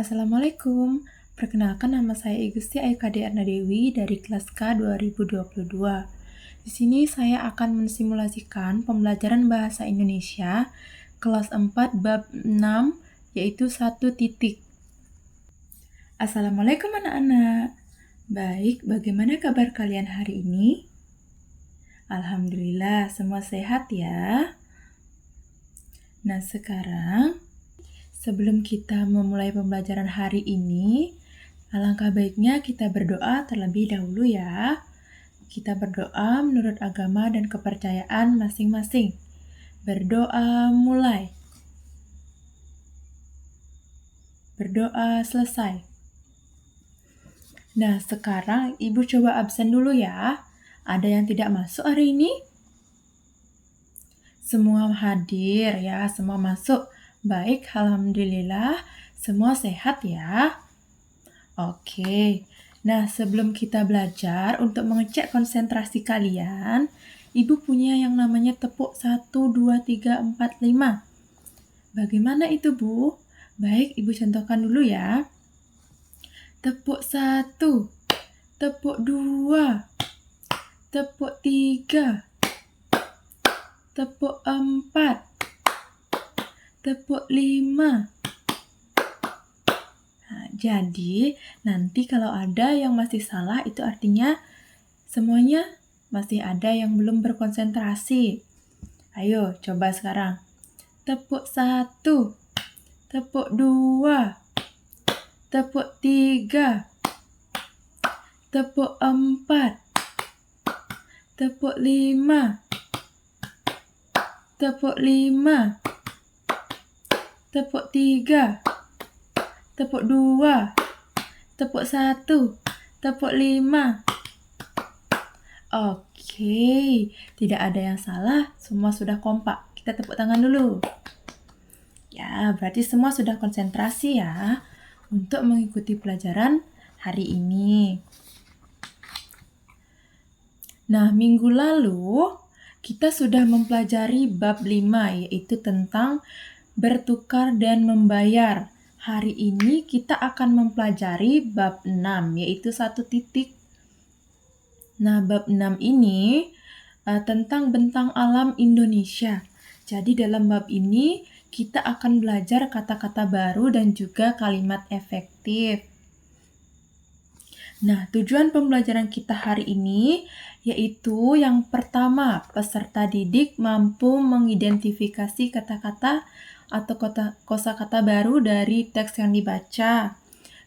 Assalamualaikum, perkenalkan nama saya Igusti Ayu Kadearna Dewi dari kelas K 2022. Di sini saya akan mensimulasikan pembelajaran bahasa Indonesia kelas 4 bab 6 yaitu 1 titik. Assalamualaikum anak-anak. Baik, bagaimana kabar kalian hari ini? Alhamdulillah, semua sehat ya. Nah, sekarang sebelum kita memulai pembelajaran hari ini, alangkah baiknya kita berdoa terlebih dahulu ya. Kita berdoa menurut agama dan kepercayaan masing-masing. Berdoa mulai. Berdoa selesai. Nah, sekarang Ibu coba absen dulu ya. Ada yang tidak masuk hari ini? Semua hadir ya, semua masuk. Baik, alhamdulillah, semua sehat ya. Oke, nah sebelum kita belajar untuk mengecek konsentrasi kalian, Ibu punya yang namanya tepuk 1, 2, 3, 4, 5. Bagaimana itu, Bu? Baik, Ibu contohkan dulu ya. Tepuk 1, tepuk 2, tepuk 3, tepuk 4, tepuk 5. Nah, jadi, nanti kalau ada yang masih salah, itu artinya semuanya masih ada yang belum berkonsentrasi. Ayo, coba sekarang. Tepuk 1, tepuk 2, tepuk 3, tepuk 4, tepuk 5, tepuk 5, tepuk 3, tepuk 2, tepuk 1, tepuk 5. Oke, tidak ada yang salah, semua sudah kompak. Kita tepuk tangan dulu. Ya, berarti semua sudah konsentrasi ya untuk mengikuti pelajaran hari ini. Nah, minggu lalu kita sudah mempelajari bab 5 yaitu tentang bertukar dan membayar. Hari ini kita akan mempelajari bab 6 yaitu 1 titik. Nah, bab 6 ini tentang bentang alam Indonesia. Jadi dalam bab ini kita akan belajar kata-kata baru dan juga kalimat efektif. Nah, tujuan pembelajaran kita hari ini yaitu yang pertama, peserta didik mampu mengidentifikasi kata-kata atau kosakata baru dari teks yang dibaca.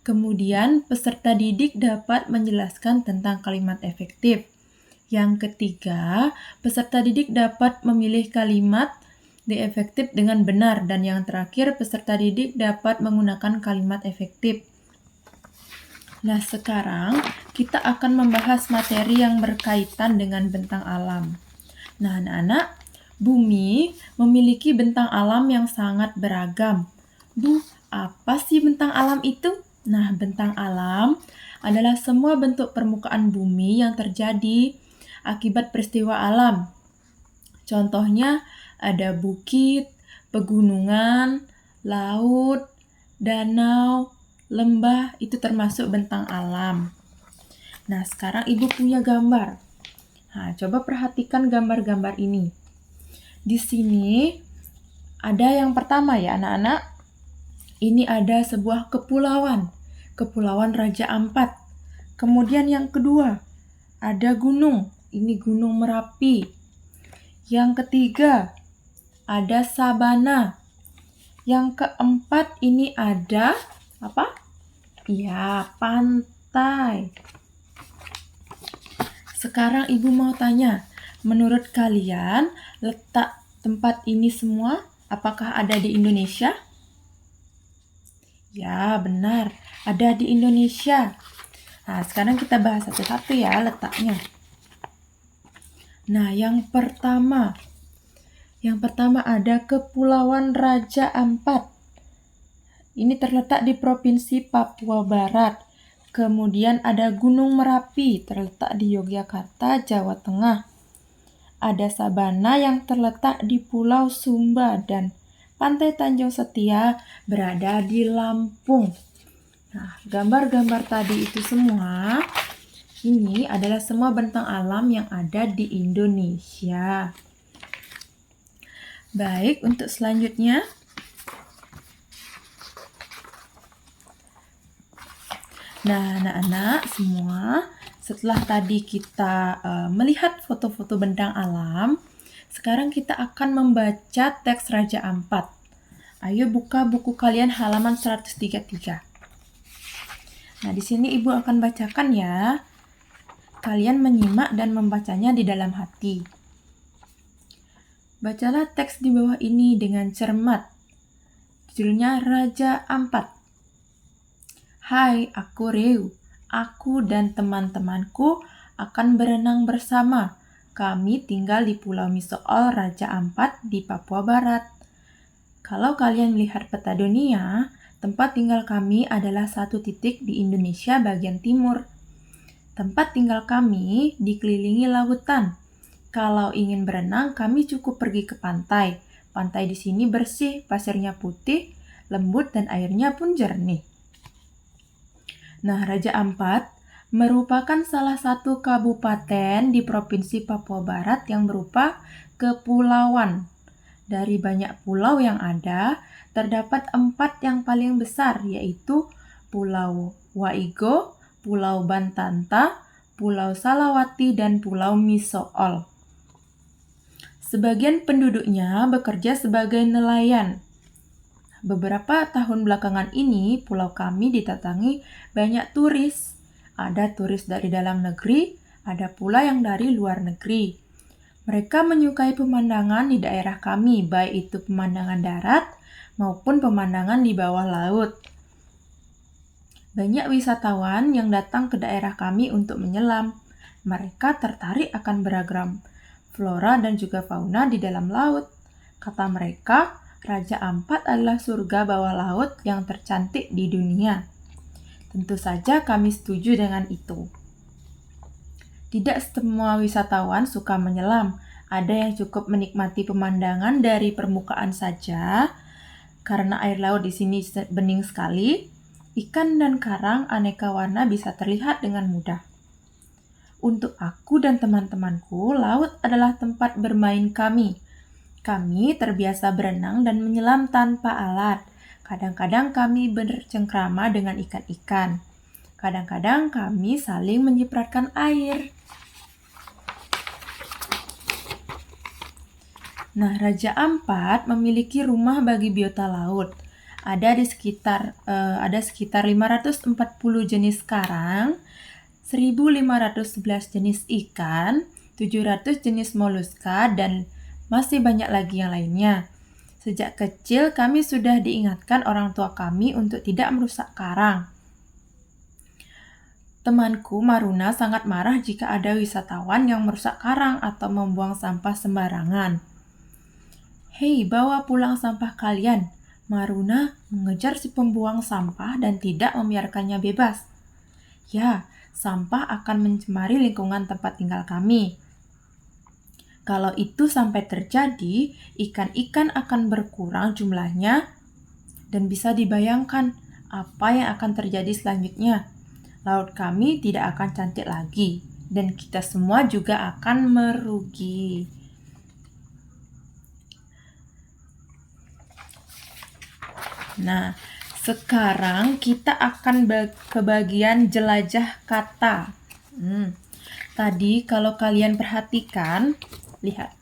Kemudian, peserta didik dapat menjelaskan tentang kalimat efektif. Yang ketiga, peserta didik dapat memilih kalimat efektif dengan benar. Dan yang terakhir, peserta didik dapat menggunakan kalimat efektif. Nah, sekarang kita akan membahas materi yang berkaitan dengan bentang alam. Nah, anak-anak, bumi memiliki bentang alam yang sangat beragam. Bu, apa sih bentang alam itu? Nah, bentang alam adalah semua bentuk permukaan bumi yang terjadi akibat peristiwa alam. Contohnya ada bukit, pegunungan, laut, danau, lembah, itu termasuk bentang alam. Nah, sekarang Ibu punya gambar. Nah, coba perhatikan gambar-gambar ini. Di sini ada yang pertama ya, anak-anak. Ini ada sebuah kepulauan, Kepulauan Raja Ampat. Kemudian yang kedua, ada gunung, ini Gunung Merapi. Yang ketiga, ada sabana. Yang keempat, ini ada apa? Ya, pantai. Sekarang Ibu mau tanya, menurut kalian letak tempat ini semua apakah ada di Indonesia? Ya, benar. Ada di Indonesia. Nah, sekarang kita bahas satu-satu ya letaknya. Nah, yang pertama ada Kepulauan Raja Ampat. Ini terletak di Provinsi Papua Barat. Kemudian ada Gunung Merapi, terletak di Yogyakarta, Jawa Tengah. Ada sabana yang terletak di Pulau Sumba dan Pantai Tanjung Setia berada di Lampung. Nah, gambar-gambar tadi itu semua, ini adalah semua bentang alam yang ada di Indonesia. Baik, untuk selanjutnya, nah anak-anak semua, setelah tadi kita melihat foto-foto bentang alam, sekarang kita akan membaca teks Raja Ampat. Ayo buka buku kalian halaman 133. Nah, di sini Ibu akan bacakan ya. Kalian menyimak dan membacanya di dalam hati. Bacalah teks di bawah ini dengan cermat. Judulnya Raja Ampat. Hai, aku Reu. Aku dan teman-temanku akan berenang bersama. Kami tinggal di Pulau Misool Raja Ampat di Papua Barat. Kalau kalian melihat peta dunia, tempat tinggal kami adalah satu titik di Indonesia bagian timur. Tempat tinggal kami dikelilingi lautan. Kalau ingin berenang, kami cukup pergi ke pantai. Pantai di sini bersih, pasirnya putih, lembut, dan airnya pun jernih. Nah, Raja Ampat merupakan salah satu kabupaten di Provinsi Papua Barat yang berupa kepulauan. Dari banyak pulau yang ada, terdapat 4 yang paling besar, yaitu Pulau Waigo, Pulau Bantanta, Pulau Salawati, dan Pulau Misool. Sebagian penduduknya bekerja sebagai nelayan. Beberapa tahun belakangan ini, pulau kami didatangi banyak turis. Ada turis dari dalam negeri, ada pula yang dari luar negeri. Mereka menyukai pemandangan di daerah kami, baik itu pemandangan darat maupun pemandangan di bawah laut. Banyak wisatawan yang datang ke daerah kami untuk menyelam. Mereka tertarik akan beragam flora dan juga fauna di dalam laut. Kata mereka, Raja Ampat adalah surga bawah laut yang tercantik di dunia. Tentu saja kami setuju dengan itu. Tidak semua wisatawan suka menyelam. Ada yang cukup menikmati pemandangan dari permukaan saja. Karena air laut di sini bening sekali, ikan dan karang aneka warna bisa terlihat dengan mudah. Untuk aku dan teman-temanku, laut adalah tempat bermain kami. Kami terbiasa berenang dan menyelam tanpa alat. Kadang-kadang kami bercengkrama dengan ikan-ikan. Kadang-kadang kami saling menyipratkan air. Nah, Raja Ampat memiliki rumah bagi biota laut. Ada sekitar 540 jenis karang, 1511 jenis ikan, 700 jenis moluska, dan masih banyak lagi yang lainnya. Sejak kecil kami sudah diingatkan orang tua kami untuk tidak merusak karang. Temanku Maruna sangat marah jika ada wisatawan yang merusak karang atau membuang sampah sembarangan. Hei, bawa pulang sampah kalian. Maruna mengejar si pembuang sampah dan tidak membiarkannya bebas. Ya, sampah akan mencemari lingkungan tempat tinggal kami. Kalau itu sampai terjadi, ikan-ikan akan berkurang jumlahnya dan bisa dibayangkan apa yang akan terjadi selanjutnya. Laut kami tidak akan cantik lagi dan kita semua juga akan merugi. Nah, sekarang kita akan ke bagian jelajah kata. Tadi kalau kalian perhatikan, lihat.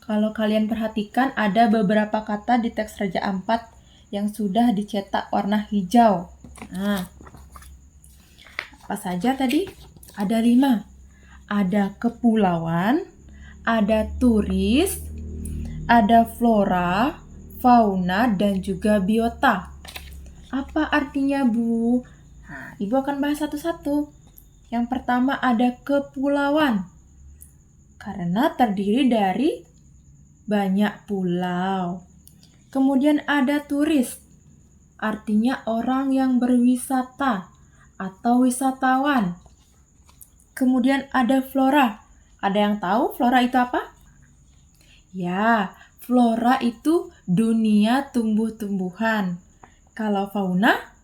Kalau kalian perhatikan ada beberapa kata di teks Raja Ampat yang sudah dicetak warna hijau. Nah, apa saja tadi? Ada 5. Ada kepulauan, ada turis, ada flora, fauna, dan juga biota. Apa artinya, Bu? Nah, Ibu akan bahas satu-satu. Yang pertama ada kepulauan. Karena terdiri dari banyak pulau. Kemudian ada turis. Artinya orang yang berwisata atau wisatawan. Kemudian ada flora. Ada yang tahu flora itu apa? Ya, flora itu dunia tumbuh-tumbuhan. Kalau fauna,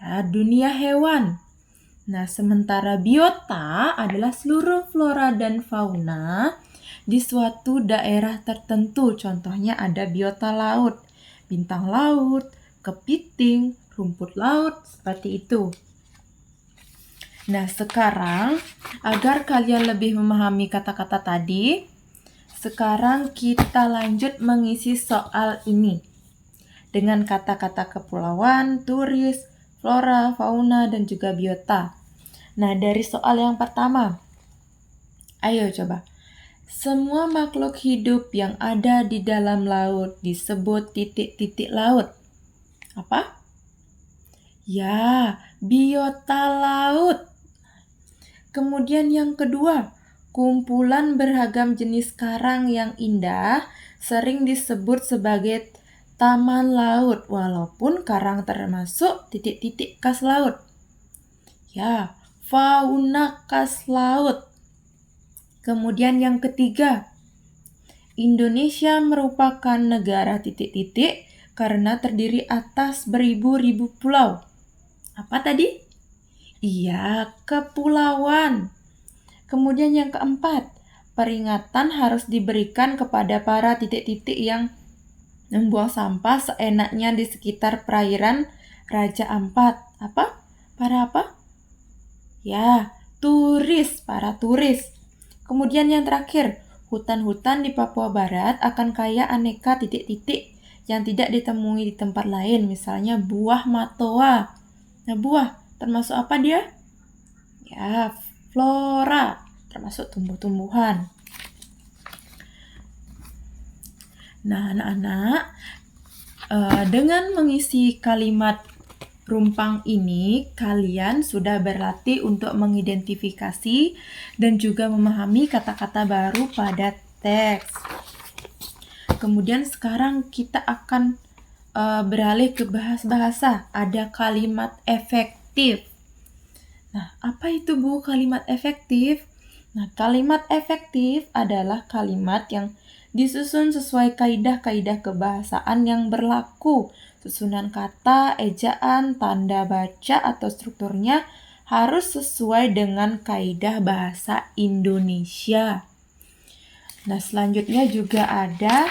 Ya, dunia hewan. Nah, sementara biota adalah seluruh flora dan fauna di suatu daerah tertentu. Contohnya ada biota laut, bintang laut, kepiting, rumput laut, seperti itu. Nah, sekarang agar kalian lebih memahami kata-kata tadi, sekarang kita lanjut mengisi soal ini dengan kata-kata kepulauan, turis, flora, fauna, dan juga biota. Nah, dari soal yang pertama, ayo coba. Semua makhluk hidup yang ada di dalam laut disebut titik-titik laut. Apa? Ya, biota laut. Kemudian yang kedua, kumpulan beragam jenis karang yang indah sering disebut sebagai taman laut, walaupun karang termasuk titik-titik khas laut. Ya, fauna khas laut. Kemudian yang ketiga, Indonesia merupakan negara titik-titik karena terdiri atas beribu-ribu pulau. Apa tadi? Iya, kepulauan. Kemudian yang keempat, peringatan harus diberikan kepada para titik-titik yang membuang sampah seenaknya di sekitar perairan Raja Ampat. Apa? Para apa? Ya, turis, para turis. Kemudian yang terakhir, hutan-hutan di Papua Barat akan kaya aneka titik-titik yang tidak ditemui di tempat lain, misalnya buah matoa. Nah, buah termasuk apa dia? Ya, flora, termasuk tumbuh-tumbuhan. Nah, anak-anak, dengan mengisi kalimat rumpang ini, kalian sudah berlatih untuk mengidentifikasi dan juga memahami kata-kata baru pada teks. Kemudian sekarang kita akan beralih ke bahasa. Ada kalimat efektif. Nah, apa itu Bu kalimat efektif? Nah, kalimat efektif adalah kalimat yang disusun sesuai kaidah-kaidah kebahasaan yang berlaku. Susunan kata, ejaan, tanda baca, atau strukturnya harus sesuai dengan kaidah bahasa Indonesia. Nah, selanjutnya juga ada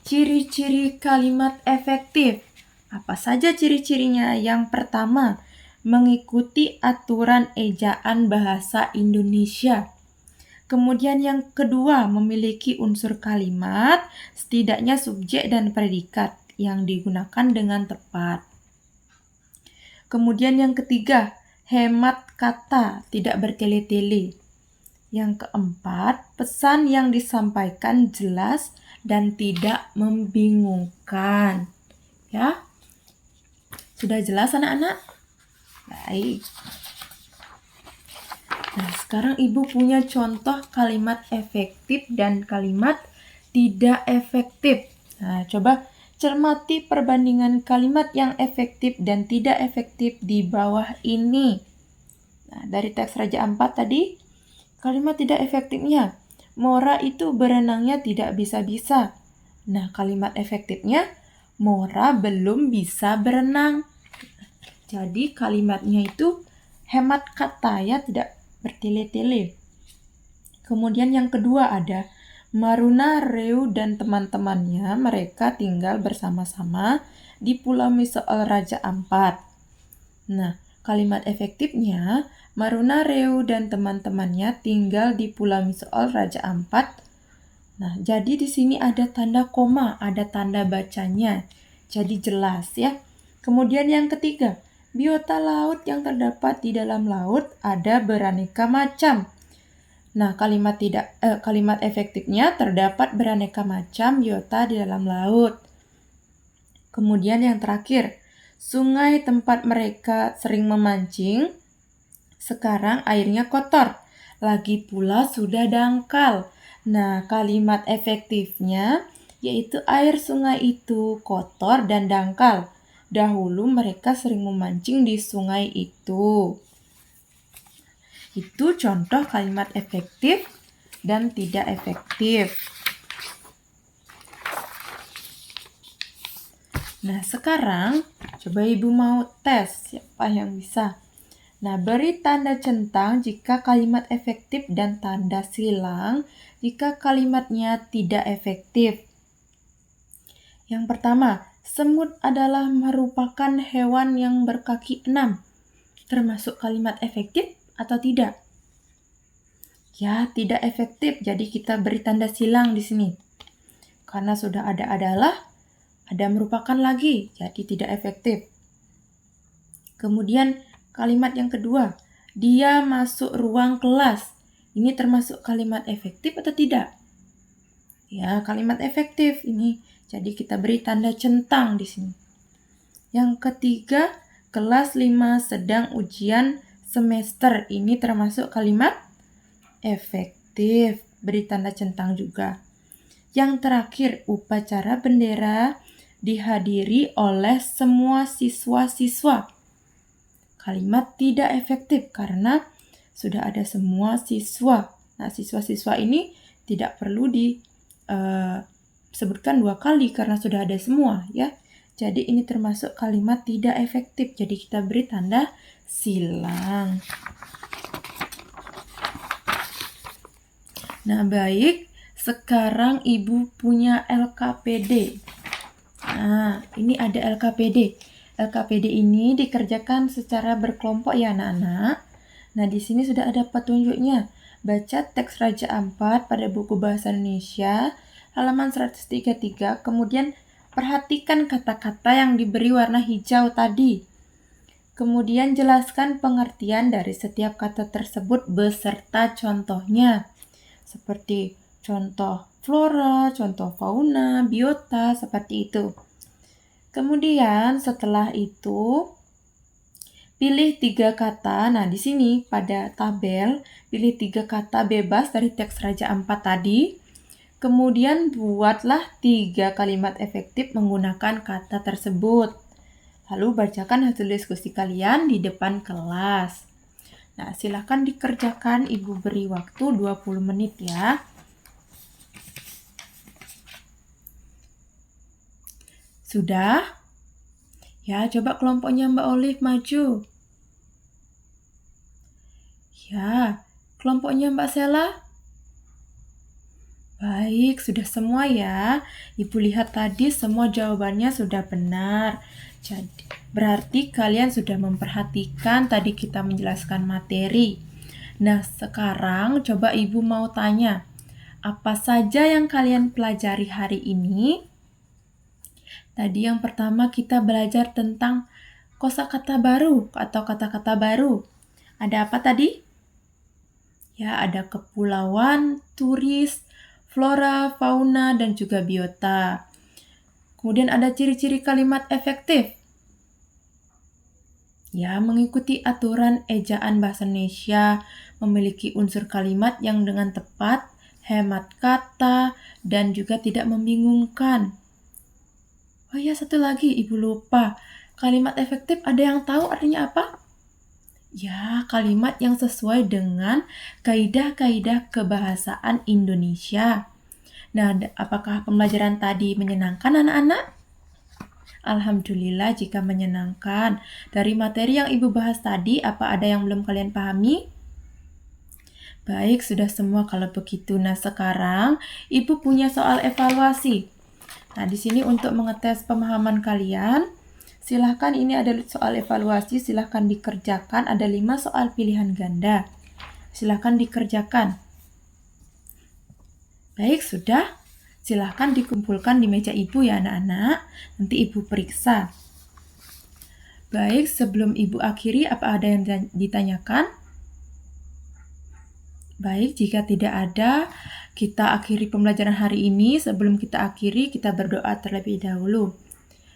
ciri-ciri kalimat efektif. Apa saja ciri-cirinya? Yang pertama, mengikuti aturan ejaan bahasa Indonesia. Kemudian yang kedua, memiliki unsur kalimat, setidaknya subjek dan predikat yang digunakan dengan tepat. Kemudian yang ketiga, hemat kata, tidak bertele-tele. Yang keempat, pesan yang disampaikan jelas dan tidak membingungkan. Ya, sudah jelas anak-anak? Baik. Nah, sekarang Ibu punya contoh kalimat efektif dan kalimat tidak efektif. Nah, coba cermati perbandingan kalimat yang efektif dan tidak efektif di bawah ini. Nah, dari teks Raja Ampat tadi, kalimat tidak efektifnya, Mora itu berenangnya tidak bisa-bisa. Nah, kalimat efektifnya, Mora belum bisa berenang. Jadi kalimatnya itu hemat kata ya, tidak bertele-tele. Kemudian yang kedua ada Maruna, Reu, dan teman-temannya, mereka tinggal bersama-sama di Pulau Misool Raja Ampat. Nah, kalimat efektifnya, Maruna, Reu, dan teman-temannya tinggal di Pulau Misool Raja Ampat. Nah, jadi di sini ada tanda koma, ada tanda bacanya. Jadi jelas ya. Kemudian yang ketiga, biota laut yang terdapat di dalam laut ada beraneka macam. Nah, kalimat efektifnya terdapat beraneka macam biota di dalam laut. Kemudian yang terakhir, sungai tempat mereka sering memancing sekarang airnya kotor. Lagi pula sudah dangkal. Nah, kalimat efektifnya yaitu air sungai itu kotor dan dangkal. Dahulu mereka sering memancing di sungai itu. Itu contoh kalimat efektif dan tidak efektif. Nah, sekarang coba Ibu mau tes siapa yang bisa. Nah, beri tanda centang jika kalimat efektif dan tanda silang jika kalimatnya tidak efektif. Yang pertama, semut adalah merupakan hewan yang berkaki 6. Termasuk kalimat efektif atau tidak? Ya, tidak efektif. Jadi kita beri tanda silang di sini. Karena sudah ada adalah, ada merupakan lagi. Jadi tidak efektif. Kemudian kalimat yang kedua, dia masuk ruang kelas. Ini termasuk kalimat efektif atau tidak? Ya, kalimat efektif ini. Jadi kita beri tanda centang di sini. Yang ketiga, kelas 5 sedang ujian semester. Ini termasuk kalimat efektif. Beri tanda centang juga. Yang terakhir, upacara bendera dihadiri oleh semua siswa-siswa. Kalimat tidak efektif karena sudah ada semua siswa. Nah, siswa-siswa ini tidak perlu disebutkan 2 kali karena sudah ada semua, ya. Jadi ini termasuk kalimat tidak efektif. Jadi kita beri tanda silang. Nah, baik. Sekarang Ibu punya LKPD. Nah, ini ada LKPD. LKPD ini dikerjakan secara berkelompok ya anak-anak. Nah, di sini sudah ada petunjuknya. Baca teks Raja Ampat pada buku Bahasa Indonesia halaman 133, kemudian perhatikan kata-kata yang diberi warna hijau tadi. Kemudian jelaskan pengertian dari setiap kata tersebut beserta contohnya. Seperti contoh flora, contoh fauna, biota, seperti itu. Kemudian setelah itu, pilih 3 kata. Nah, di sini pada tabel, pilih 3 kata bebas dari teks Raja Ampat tadi. Kemudian buatlah 3 kalimat efektif menggunakan kata tersebut. Lalu bacakan hasil diskusi kalian di depan kelas. Nah, silakan dikerjakan. Ibu beri waktu 20 menit ya. Sudah? Ya, coba kelompoknya Mbak Olive maju. Ya, kelompoknya Mbak Sela? Baik, sudah semua ya. Ibu lihat tadi semua jawabannya sudah benar. Jadi, berarti kalian sudah memperhatikan tadi kita menjelaskan materi. Nah, sekarang coba Ibu mau tanya, apa saja yang kalian pelajari hari ini? Tadi yang pertama kita belajar tentang kosakata baru atau kata-kata baru. Ada apa tadi? Ya, ada kepulauan, turis, flora, fauna, dan juga biota. Kemudian ada ciri-ciri kalimat efektif. Ya, mengikuti aturan ejaan bahasa Indonesia, memiliki unsur kalimat yang dengan tepat, hemat kata, dan juga tidak membingungkan. Oh ya, satu lagi, Ibu lupa. Kalimat efektif ada yang tahu artinya apa? Ya, kalimat yang sesuai dengan kaidah-kaidah kebahasaan Indonesia. Nah, apakah pembelajaran tadi menyenangkan anak-anak? Alhamdulillah jika menyenangkan. Dari materi yang Ibu bahas tadi, apa ada yang belum kalian pahami? Baik, sudah semua kalau begitu. Nah, sekarang Ibu punya soal evaluasi. Nah, di sini untuk mengetes pemahaman kalian, silahkan ini ada soal evaluasi, silahkan dikerjakan. Ada 5 soal pilihan ganda. Silahkan dikerjakan. Baik, sudah. Silahkan dikumpulkan di meja Ibu ya anak-anak. Nanti Ibu periksa. Baik, sebelum Ibu akhiri, apa ada yang ditanyakan? Baik, jika tidak ada, kita akhiri pembelajaran hari ini. Sebelum kita akhiri, kita berdoa terlebih dahulu.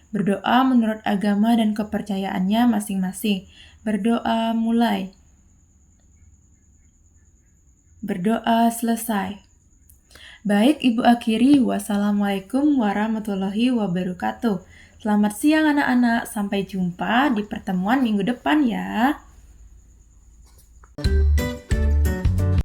Berdoa menurut agama dan kepercayaannya masing-masing. Berdoa mulai. Berdoa selesai. Baik, Ibu akhiri. Wassalamualaikum warahmatullahi wabarakatuh. Selamat siang anak-anak. Sampai jumpa di pertemuan minggu depan ya.